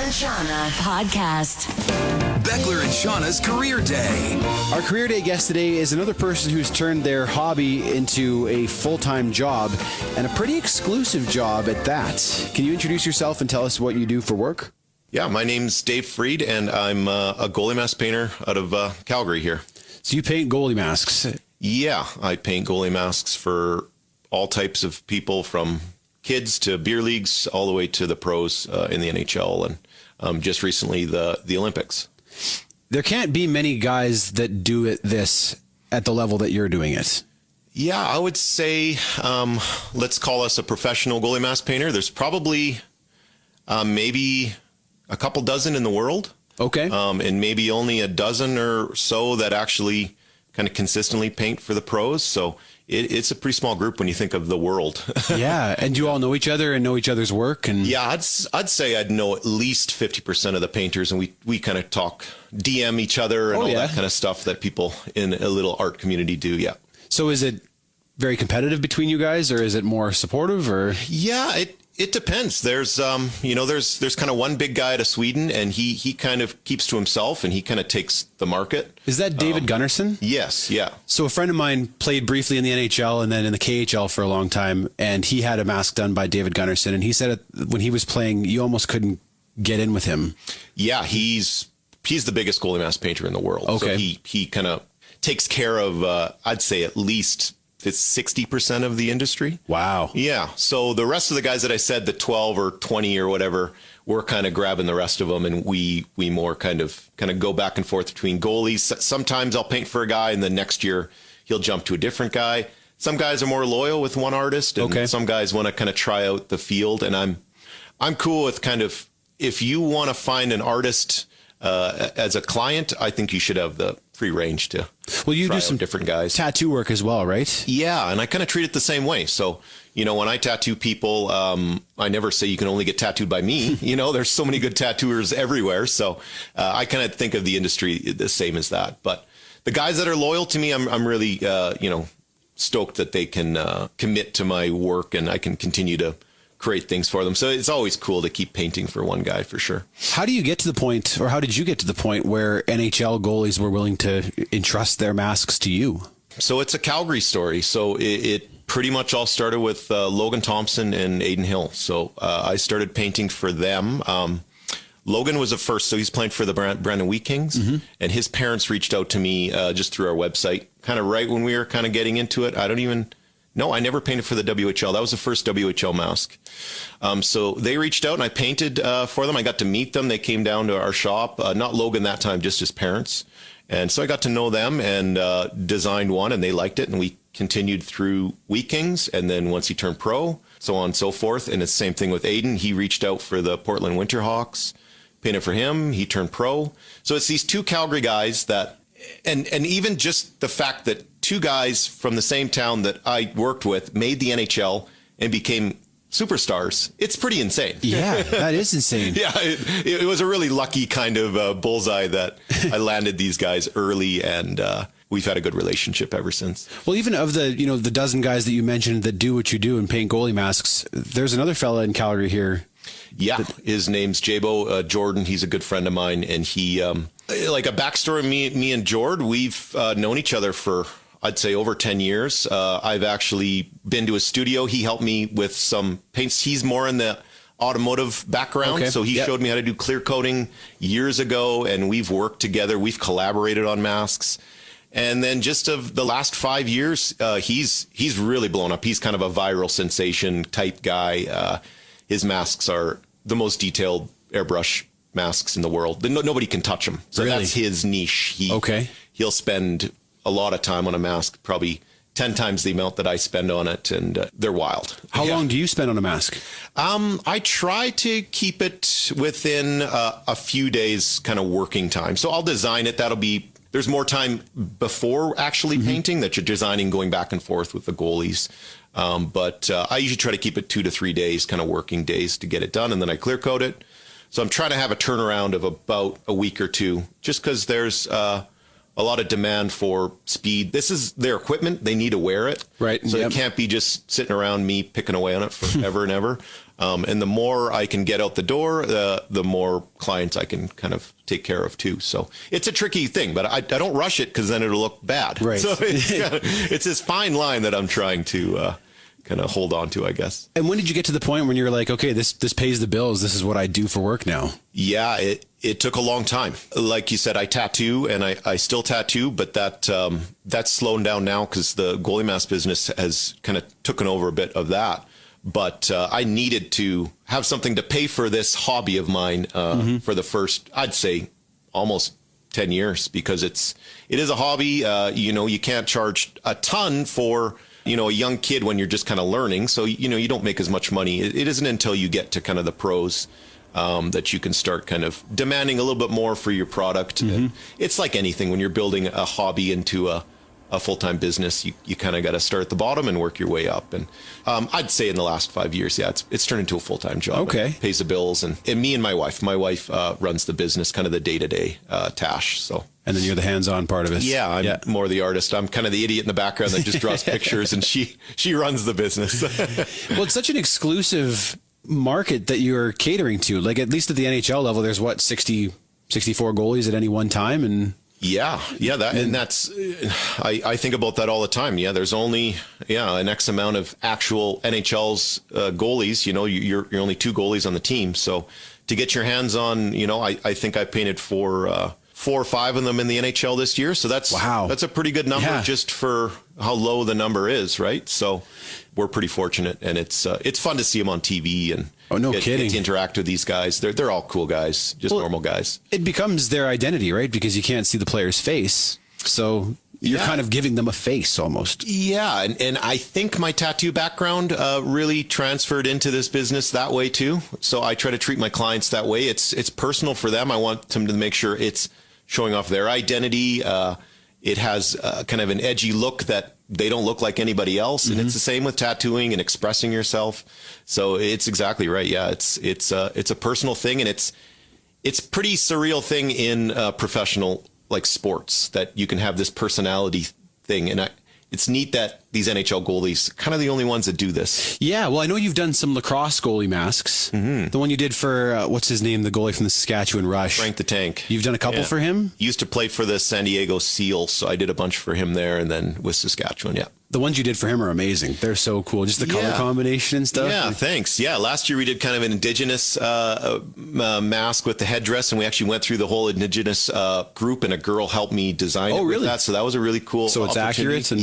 and Seanna Podcast. Beckler and Seanna's Career Day. Our Career Day guest today is another person who's turned their hobby into a full-time job, and a pretty exclusive job at that. Can you introduce yourself and tell us what you do for work? Yeah, my name's Dave Fried, and I'm a goalie mask painter out of Calgary here. So you paint goalie masks? Yeah, I paint goalie masks for all types of people, from kids to beer leagues, all the way to the pros in the NHL, and just recently the Olympics. There can't be many guys that do this at the level that you're doing it. Yeah, I would say, let's call us a professional goalie mask painter. There's probably maybe a couple dozen in the world. Okay. And maybe only a dozen or so that actually kind of consistently paint for the pros. So it's a pretty small group when you think of the world. Yeah. And you all know each other and know each other's work? And yeah, I'd say I'd know at least 50% of the painters, and we kind of talk, DM each other and that kind of stuff that people in a little art community do. Yeah. So is it very competitive between you guys, or is it more supportive? Or yeah, it depends. There's there's kind of one big guy out of Sweden, and he kind of keeps to himself, and he kind of takes the market. Is that David Gunnarsson? Yes, yeah. So a friend of mine played briefly in the NHL and then in the KHL for a long time, and he had a mask done by David Gunnarsson, and he said when he was playing, you almost couldn't get in with him. Yeah, he's the biggest goalie mask painter in the world. Okay. So he kind of takes care of I'd say at least it's 60% of the industry. Wow. Yeah. So the rest of the guys that I said, the 12 or 20 or whatever, we're kind of grabbing the rest of them, and we more kind of go back and forth between goalies. Sometimes I'll paint for a guy, and the next year he'll jump to a different guy. Some guys are more loyal with one artist, and some guys want to kind of try out the field. And I'm cool with kind of, if you want to find an artist as a client, I think you should have the free range to you try do some different guys. Tattoo work as well, right? Yeah, and I kind of treat it the same way. So, when I tattoo people, I never say you can only get tattooed by me. There's so many good tattooers everywhere. So I kind of think of the industry the same as that. But the guys that are loyal to me, I'm really, stoked that they can commit to my work, and I can continue to create things for them. So it's always cool to keep painting for one guy, for sure. How do you get to the point, or how did you get to the point where NHL goalies were willing to entrust their masks to you? So it's a Calgary story. So it pretty much all started with Logan Thompson and Aiden Hill. So I started painting for them. Logan was the first, so he's playing for the Brandon Wheat Kings, and his parents reached out to me just through our website, kind of right when we were kind of getting into it. No, I never painted for the WHL. That was the first WHL mask. So they reached out, and I painted for them. I got to meet them. They came down to our shop. Not Logan that time, just his parents. And so I got to know them and designed one, and they liked it. And we continued through Wheat Kings. And then once he turned pro, so on and so forth. And it's the same thing with Aiden. He reached out for the Portland Winterhawks, painted for him. He turned pro. So it's these two Calgary guys that, and even just the fact that two guys from the same town that I worked with made the NHL and became superstars. It's pretty insane. Yeah, that is insane. Yeah, it was a really lucky kind of bullseye that I landed these guys early, and we've had a good relationship ever since. Well, even of the the dozen guys that you mentioned that do what you do and paint goalie masks, there's another fella in Calgary here. Yeah, his name's Jabo Jordan. He's a good friend of mine, and he like a backstory. Me and Jord, we've known each other for, I'd say, over 10 years. I've actually been to his studio. He helped me with some paints. He's more in the automotive background. So he showed me how to do clear coating years ago, and we've worked together. We've collaborated on masks. And then just of the last 5 years, he's really blown up. He's kind of a viral sensation type guy. His masks are the most detailed airbrush masks in the world. Nobody can touch them. So that's his niche. He'll spend a lot of time on a mask, probably 10 times the amount that I spend on it, and they're wild. How long do you spend on a mask? I try to keep it within a few days kind of working time. So I'll design it. There's more time before actually painting that you're designing, going back and forth with the goalies. But I usually try to keep it 2 to 3 days, kind of working days to get it done, and then I clear coat it. So I'm trying to have a turnaround of about a week or two, just because there's a lot of demand for speed. This is their equipment. They need to wear it. Right. So it can't be just sitting around me picking away on it forever and ever. And the more I can get out the door, the more clients I can kind of take care of too. So it's a tricky thing, but I don't rush it because then it'll look bad. Right. So it's this fine line that I'm trying to kind of hold on to, I guess. And when did you get to the point when you're like, okay, this pays the bills. This is what I do for work now? Yeah, it took a long time. Like you said, I tattoo and I still tattoo, but that's slowing down now because the goalie mask business has kind of taken over a bit of that. But I needed to have something to pay for this hobby of mine for the first, I'd say, almost 10 years, because it is a hobby. You can't charge a ton for a young kid when you're just kind of learning. So, you don't make as much money. It isn't until you get to kind of the pros that you can start kind of demanding a little bit more for your product. And it's like anything when you're building a hobby into a full-time business, you kind of got to start at the bottom and work your way up. And I'd say in the last 5 years, it's turned into a full-time job. Okay. It pays the bills. And me and my wife runs the business, kind of the day-to-day Tash. So. And then you're the hands-on part of it. Yeah, I'm more the artist. I'm kind of the idiot in the background that just draws pictures, and she runs the business. Well, it's such an exclusive market that you're catering to. Like, at least at the NHL level, there's 64 goalies at any one time, and that's I think about that all the time. Yeah, there's only an X amount of actual NHL's goalies. You're only 2 goalies on the team, so to get your hands on, I think I painted 4 or 5 of them in the NHL this year. So that's a pretty good number just for how low the number is, right? So we're pretty fortunate, and it's fun to see them on TV and kidding. Get to interact with these guys. They're all cool guys, just normal guys. It becomes their identity, right? Because you can't see the player's face. So you're kind of giving them a face almost. Yeah. And I think my tattoo background really transferred into this business that way too. So I try to treat my clients that way. It's personal for them. I want them to make sure it's showing off their identity. It has kind of an edgy look that they don't look like anybody else. And it's the same with tattooing and expressing yourself. So it's exactly right. Yeah. It's a personal thing, and it's pretty surreal thing in professional like sports that you can have this personality thing. And it's neat that these NHL goalies kind of the only ones that do this. Yeah. Well, I know you've done some lacrosse goalie masks. The one you did for, what's his name? The goalie from the Saskatchewan Rush. Frank the Tank. You've done a couple for him? Used to play for the San Diego Seals. So I did a bunch for him there, and then with Saskatchewan. Yeah. The ones you did for him are amazing. They're so cool. Just the color combination and stuff. Yeah, thanks. Yeah, last year we did kind of an indigenous mask with the headdress, and we actually went through the whole indigenous group, and a girl helped me design it with that. So that was a really cool So it's accurate? And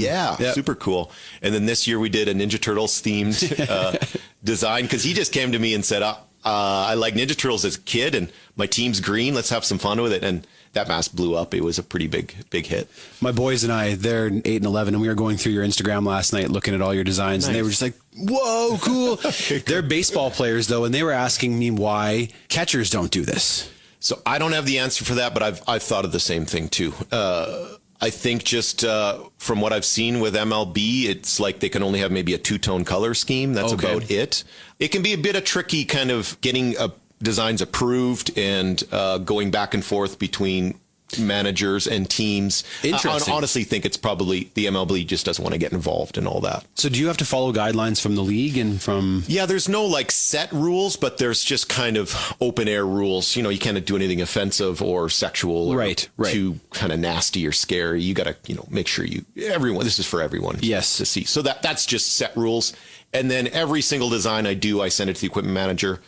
super cool. And then this year we did a Ninja Turtles themed design, because he just came to me and said, I like Ninja Turtles as a kid, and my team's green. Let's have some fun with it. And that mask blew up. It was a pretty big hit. My boys and I, they're 8 and 11, and we were going through your Instagram last night looking at all your designs, and they were just like, whoa, cool. Okay, cool. They're baseball players, though, and they were asking me why catchers don't do this. So I don't have the answer for that, but I've thought of the same thing, too. I think just from what I've seen with MLB, it's like they can only have maybe a 2-tone color scheme. That's about it. It can be a bit of tricky kind of getting designs approved and going back and forth between managers and teams. Interesting. I honestly think it's probably the MLB just doesn't want to get involved in all that. So do you have to follow guidelines from the league and from... Yeah, there's no like set rules, but there's just kind of open air rules. You can't do anything offensive or sexual or too kind of nasty or scary. You got to, make sure this is for everyone. Yes. To see. So that's just set rules. And then every single design I do, I send it to the equipment manager.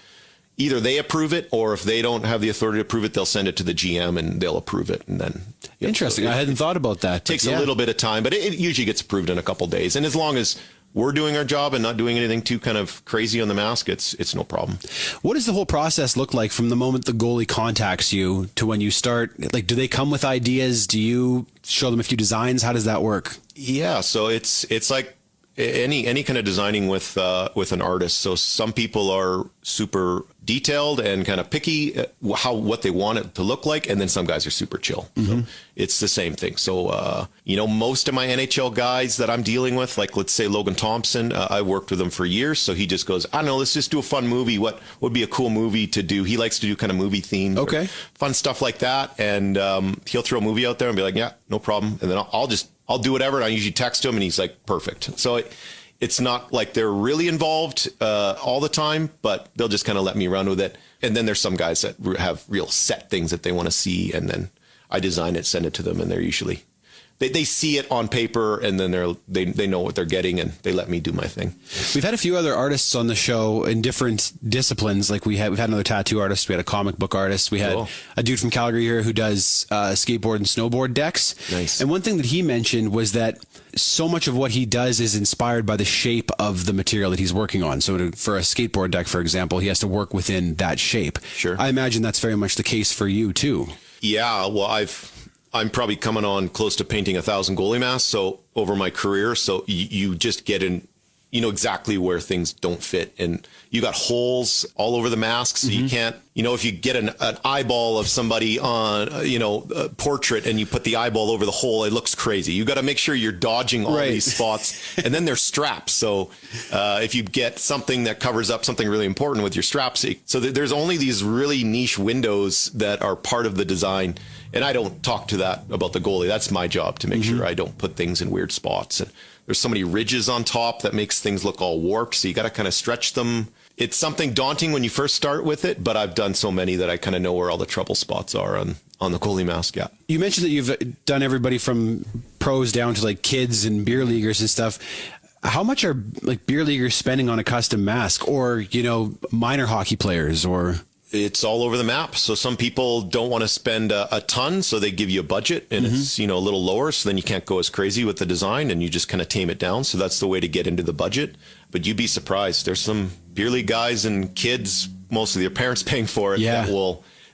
Either they approve it, or if they don't have the authority to approve it, they'll send it to the GM and they'll approve it. And then, interesting. So I hadn't thought about that. It takes a little bit of time, but it usually gets approved in a couple of days. And as long as we're doing our job and not doing anything too kind of crazy on the mask, it's no problem. What does the whole process look like from the moment the goalie contacts you to when you start? Like, do they come with ideas? Do you show them a few designs? How does that work? Yeah, so it's like any kind of designing with an artist. So some people are super detailed and kind of picky what they want it to look like, and then some guys are super chill. So it's the same thing. So most of my NHL guys that I'm dealing with, like let's say Logan Thompson, I worked with him for years. So he just goes, I don't know, let's just do a fun movie. What would be a cool movie to do? He likes to do kind of movie themed, fun stuff like that, and he'll throw a movie out there and be like, yeah, no problem, and then I'll do whatever. And I usually text him and he's like, perfect. So it's not like they're really involved all the time, but they'll just kind of let me run with it. And then there's some guys that have real set things that they want to see. And then I design it, send it to them. And they're usually, they see it on paper, and then they know what they're getting, and they let me do my thing. We've had a few other artists on the show in different disciplines. Like we've had another tattoo artist. We had a comic book artist. We had a dude from Calgary here who does skateboard and snowboard decks. Nice. And one thing that he mentioned was that so much of what he does is inspired by the shape of the material that he's working on. So for a skateboard deck, for example, he has to work within that shape. Sure. I imagine that's very much the case for you too. Yeah. Well, I'm probably coming on close to painting 1,000 goalie masks. So over my career, so you just get in, exactly where things don't fit. And you got holes all over the mask. So you can't, if you get an eyeball of somebody on, a portrait, and you put the eyeball over the hole, it looks crazy. You got to make sure you're dodging all these spots. And then there's straps. So if you get something that covers up something really important with your straps, so there's only these really niche windows that are part of the design. And I don't talk to that about the goalie. That's my job, to make sure I don't put things in weird spots. And there's so many ridges on top that makes things look all warped. So you got to kind of stretch them. It's something daunting when you first start with it, but I've done so many that I kind of know where all the trouble spots are on the goalie mask. Yeah. You mentioned that you've done everybody from pros down to like kids and beer leaguers and stuff. How much are like beer leaguers spending on a custom mask, or, minor hockey players, or? It's all over the map. So some people don't want to spend a ton, so they give you a budget, and it's, a little lower. So then you can't go as crazy with the design, and you just kind of tame it down. So that's the way to get into the budget. But you'd be surprised. There's some beer league guys and kids, mostly their parents paying for it, that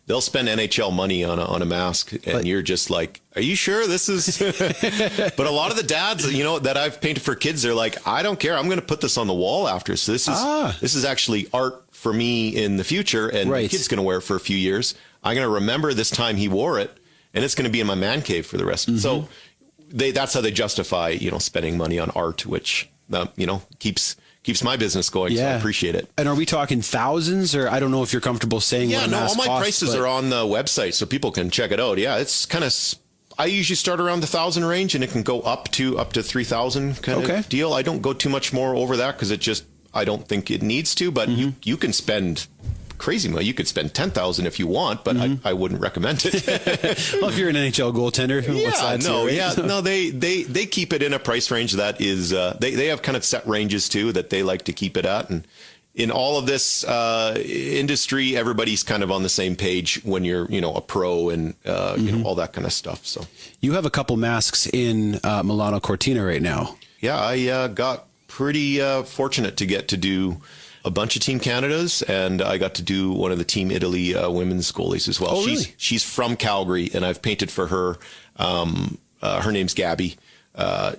they'll spend NHL money on a mask, and you're just like, are you sure this is? But a lot of the dads, that I've painted for kids, they're like, I don't care. I'm going to put this on the wall after. So this is actually art for me in the future, and the kid's going to wear it for a few years. I'm going to remember this time he wore it, and it's going to be in my man cave for the rest of it. So that's how they justify, spending money on art, which, keeps my business going. So I appreciate it. And are we talking thousands, or I don't know if you're comfortable saying what a mask all my costs, prices are on the website, so people can check it out. Yeah, it's kind of, I usually start around the 1,000 range, and it can go up to 3,000 kind of deal. I don't go too much more over that, because I don't think it needs to, but you can spend crazy money. You could spend 10,000 if you want, but I wouldn't recommend it. Well, if you're an NHL goaltender, they keep it in a price range that is, they have kind of set ranges too that they like to keep it at. And in all of this industry, everybody's kind of on the same page when you're, a pro and all that kind of stuff. So you have a couple masks in Milano Cortina right now. Yeah, I got pretty fortunate to get to do a bunch of Team Canada's, and I got to do one of the Team Italy women's goalies as well. Oh, really? She's from Calgary, and I've painted for her. Her name's Gabby.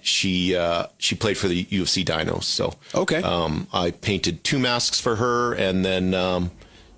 She played for the UFC Dinos. So I painted 2 masks for her, and then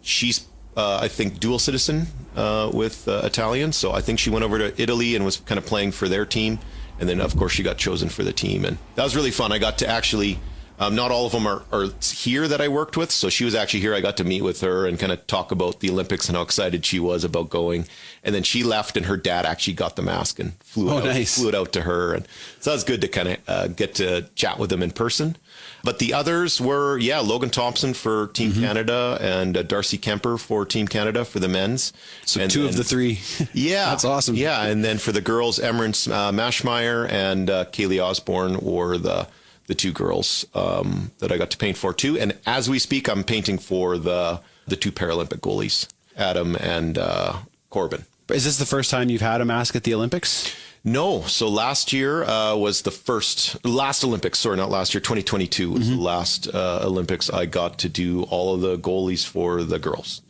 she's I think dual citizen with Italian. So I think she went over to Italy and was kind of playing for their team. And then, of course, she got chosen for the team. And that was really fun. I got to actually, not all of them are here that I worked with. So she was actually here. I got to meet with her and kind of talk about the Olympics and how excited she was about going. And then she left, and her dad actually got the mask and flew it out to her. And so that was good to kind of get to chat with them in person. But the others were, Logan Thompson for Team Canada and Darcy Kemper for Team Canada for the men's. So and 2 of the 3. Yeah. That's awesome. Yeah. And then for the girls, Emryn Mashmeyer and Kaylee Osborne were the 2 girls that I got to paint for too. And as we speak, I'm painting for the 2 Paralympic goalies, Adam and Corbin. Is this the first time you've had a mask at the Olympics? No. So last year was the last Olympics. Sorry, not last year. 2022 was the last Olympics. I got to do all of the goalies for the girls.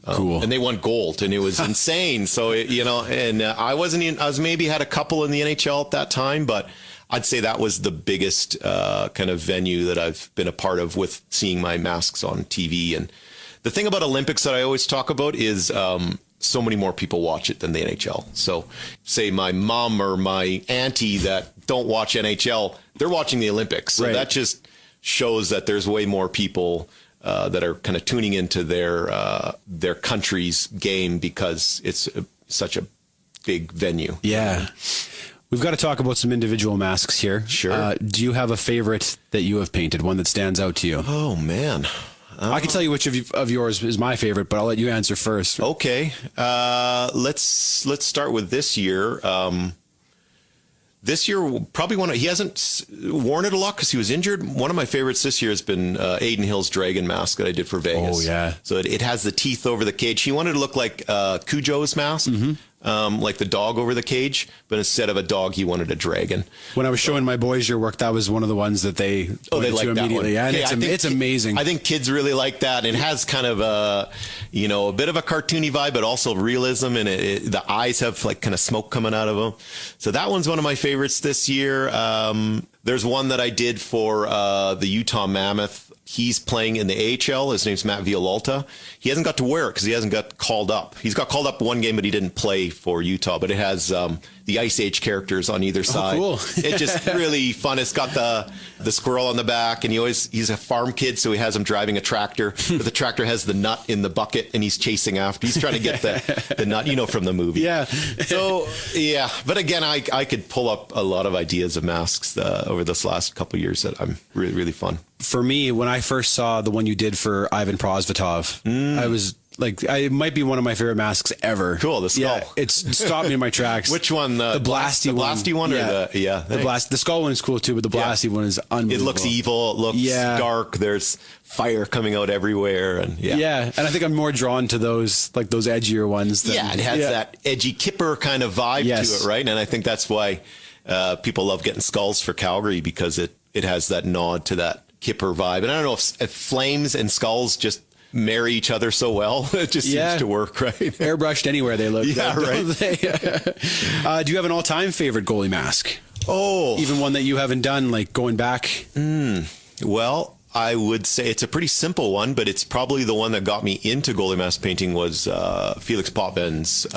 Cool. And they won gold, and it was insane. So, and I was maybe had a couple in the NHL at that time, but I'd say that was the biggest kind of venue that I've been a part of with seeing my masks on TV. And the thing about Olympics that I always talk about is so many more people watch it than the NHL. So say my mom or my auntie that don't watch NHL, they're watching the Olympics. So that just shows that there's way more people that are kind of tuning into their country's game because it's such a big venue. Yeah. We've got to talk about some individual masks here. Sure. Do you have a favorite that you have painted, one that stands out to you? Oh, man. I can tell you which of yours is my favorite, but I'll let you answer first. Okay. Let's start with this year. This year, probably he hasn't worn it a lot because he was injured. One of my favorites this year has been Aiden Hill's dragon mask that I did for Vegas. Oh, yeah. So it has the teeth over the cage. He wanted to look like Cujo's mask, like the dog over the cage, but instead of a dog, he wanted a dragon. When I was showing my boys your work, that was one of the ones that they like that immediately. one. Yeah, and Okay, it's amazing. I think kids really like that. It has kind of a bit of a cartoony vibe, but also realism, and the eyes have like kind of smoke coming out of them. So that one's one of my favorites this year. There's one that I did for the Utah Mammoth. He's playing in the AHL. His name's Matt Villalta. He hasn't got to wear it because he hasn't got called up. He's got called up one game, but he didn't play for Utah. But it has the Ice Age characters on either side. Cool. It's just really fun. It's got the squirrel on the back, and he's a farm kid, so he has him driving a tractor. But the tractor has the nut in the bucket, and he's chasing after. He's trying to get the nut, from the movie. Yeah. So, yeah. But again, I could pull up a lot of ideas of masks over this last couple of years that I'm really, really fun. For me, when I first saw the one you did for Ivan Prosvetov, I was like, it might be one of my favorite masks ever. Cool, the skull. Yeah, it stopped me in my tracks. Which one? The blasty one? Yeah. The skull one is cool too, but the blasty one is unbelievable. It looks evil. It looks dark. There's fire coming out everywhere. And and I think I'm more drawn to those edgier ones. It has that edgy Kipper kind of vibe to it, right? And I think that's why people love getting skulls for Calgary, because it has that nod to that Kipper vibe. And I don't know if flames and skulls just marry each other so well. It just seems to work, right? Airbrushed anywhere they look. Yeah, right. Do you have an all-time favorite goalie mask? Oh. Even one that you haven't done, like going back? Well, I would say it's a pretty simple one, but it's probably the one that got me into goalie mask painting was Felix Potvin's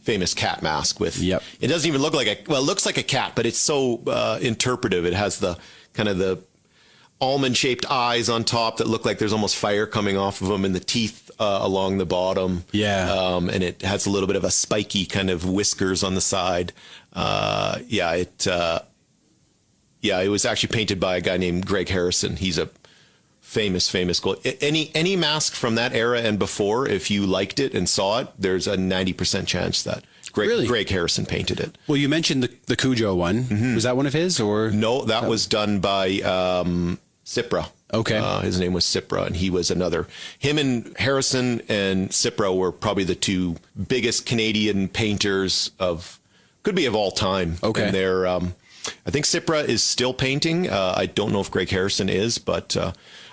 famous cat mask with, it doesn't even look like it looks like a cat, but it's so interpretive. It has the kind of the almond-shaped eyes on top that look like there's almost fire coming off of them, and the teeth along the bottom. And it has a little bit of a spiky kind of whiskers on the side. It was actually painted by a guy named Greg Harrison. He's a famous goalie. Any mask from that era and before, if you liked it and saw it, there's a 90% chance that Greg Harrison painted it. Well, you mentioned the Cujo one. Was that one of his, or no? That was done by Cipra. Okay. His name was Cipra, and he was another. Him and Harrison and Cipra were probably the two biggest Canadian painters could be of all time. Okay. And they're, I think Cipra is still painting. I don't know if Greg Harrison is, but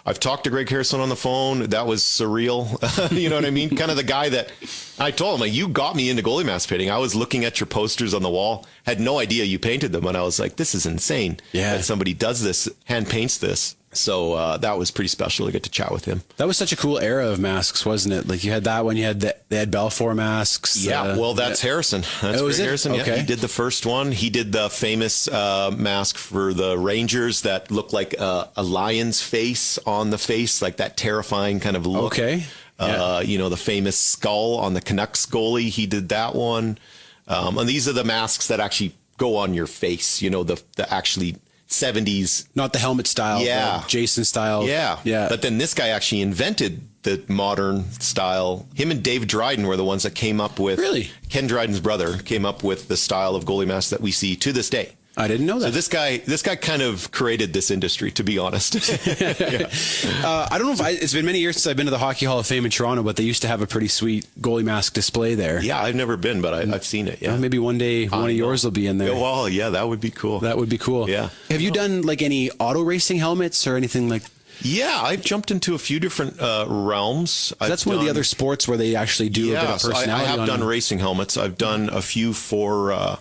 I've talked to Greg Harrison on the phone. That was surreal. You know what I mean? Kind of the guy that I told him, like, you got me into goalie mask painting. I was looking at your posters on the wall, had no idea you painted them. And I was like, this is insane that somebody does this, hand paints this. So that was pretty special to get to chat with him. That was such a cool era of masks, wasn't it? Like you had that one, they had Belfour masks. Yeah, well, that's Harrison. That's Greg Harrison. Okay. Yeah, he did the first one. He did the famous mask for the Rangers that looked like a lion's face on the face, like that terrifying kind of look. Okay. The famous skull on the Canucks goalie. He did that one. And these are the masks that actually go on your face. The actually 70s, not the helmet style, the Jason style. Yeah. But then this guy actually invented the modern style. Him and Dave Dryden were the ones that came up with. Really? Ken Dryden's brother came up with the style of goalie mask that we see to this day. I didn't know that. So this guy kind of created this industry, to be honest. I don't know if it's been many years since I've been to the Hockey Hall of Fame in Toronto, but they used to have a pretty sweet goalie mask display there. Yeah, I've never been, but I've seen it. Yeah, maybe one day one of yours will be in there. Well, yeah, that would be cool. That would be cool. Yeah. Have you done like any auto racing helmets or anything like? Yeah, I've jumped into a few different realms. That's one of the other sports where they actually do a bit of personality. I have done racing helmets. I've done a few for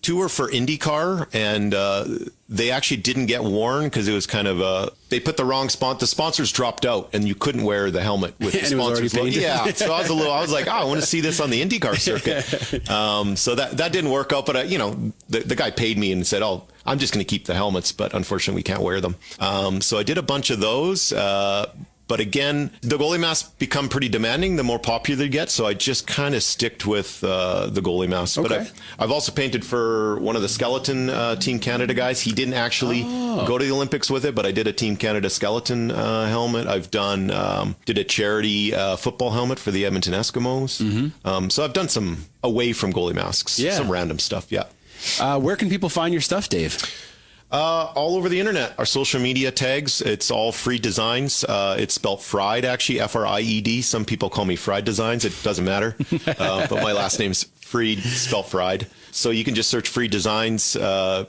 Two were for IndyCar, and they actually didn't get worn because it was kind of they put the wrong sponsor. The sponsors dropped out, and you couldn't wear the helmet with the sponsors. Yeah, so I was like, I want to see this on the IndyCar circuit. So that didn't work out, but the guy paid me and said, "Oh, I'm just going to keep the helmets, but unfortunately, we can't wear them." So I did a bunch of those. But again, the goalie masks become pretty demanding the more popular they get. So I just kind of sticked with the goalie mask. Okay. But I've also painted for one of the skeleton Team Canada guys. He didn't actually go to the Olympics with it, but I did a Team Canada skeleton helmet. I've done did a charity football helmet for the Edmonton Eskimos. Mm-hmm. So I've done some away from goalie masks, some random stuff. Yeah. Where can people find your stuff, Dave? All over the internet, our social media tags. It's all Friedesigns. It's spelled Fried, actually, Fried. Some people call me Friedesigns. It doesn't matter. But my last name's Fried, spelled Fried. So you can just search Friedesigns,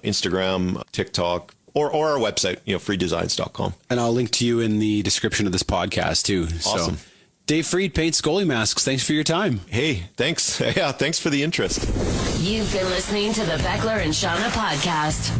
Instagram, TikTok, or our website, friedesigns.com. And I'll link to you in the description of this podcast too. Awesome. So, Dave Fried paints goalie masks. Thanks for your time. Hey, thanks. Yeah, thanks for the interest. You've been listening to the Beckler and Seanna Podcast.